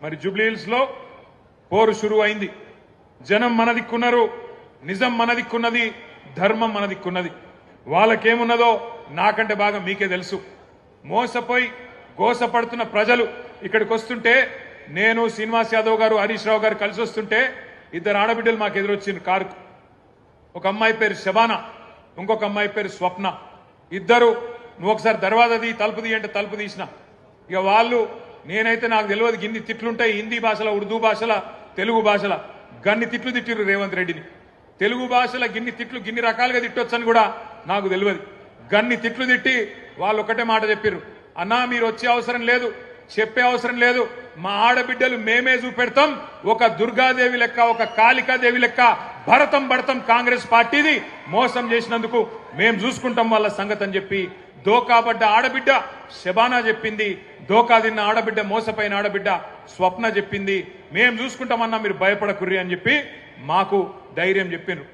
మరి జూబ్లీహిల్స్ లో పోరు షురు అయింది. జనం మన దిక్కున్నారు, నిజం మన దిక్కున్నది, ధర్మం మన దిక్కున్నది. వాళ్ళకేమున్నదో నాకంటే బాగా మీకే తెలుసు. మోసపోయి గోసపడుతున్న ప్రజలు ఇక్కడికి వస్తుంటే, నేను శ్రీనివాస్ యాదవ్ గారు హరీష్ రావు గారు కలిసి వస్తుంటే ఇద్దరు ఆడబిడ్డలు మాకు ఎదురొచ్చింది కారుకు. ఒక అమ్మాయి పేరు శబానా, ఇంకొక అమ్మాయి పేరు స్వప్న. ఇద్దరు నువ్వు ఒకసారి దర్వాజా తీ, తలుపు తీ అంటే తలుపు తీసిన. ఇక వాళ్ళు, నేనైతే నాకు తెలియదు గిన్ని తిట్లుంటాయి హిందీ భాషలో, ఉర్దూ భాషల, తెలుగు భాషల గన్ని తిట్లు తిట్టిరు రేవంత్ రెడ్డిని. తెలుగు భాషల గిన్ని తిట్లు గిన్ని రకాలుగా తిట్టొచ్చని కూడా నాకు తెలియదు. గన్ని తిట్లు తిట్టి వాళ్ళు ఒకటే మాట చెప్పిర్రు, అన్నా మీరు వచ్చే అవసరం లేదు, చెప్పే అవసరం లేదు, మా ఆడబిడ్డలు మేమే చూపెడతాం, ఒక దుర్గాదేవి లెక్క, ఒక కాళికాదేవి లెక్క భరతం పడతాం కాంగ్రెస్ పార్టీది, మోసం చేసినందుకు మేం చూసుకుంటాం వాళ్ళ సంగతి అని చెప్పి దోకాబడ్డ ఆడబిడ్డ శబానా చెప్పింది. దోకా తిన్న ఆడబిడ్డ, మోసపోయిన ఆడబిడ్డ స్వప్న చెప్పింది, మేం చూసుకుంటామన్నా మీరు భయపడకుర్రి అని చెప్పి మాకు ధైర్యం చెప్పిండ్రు.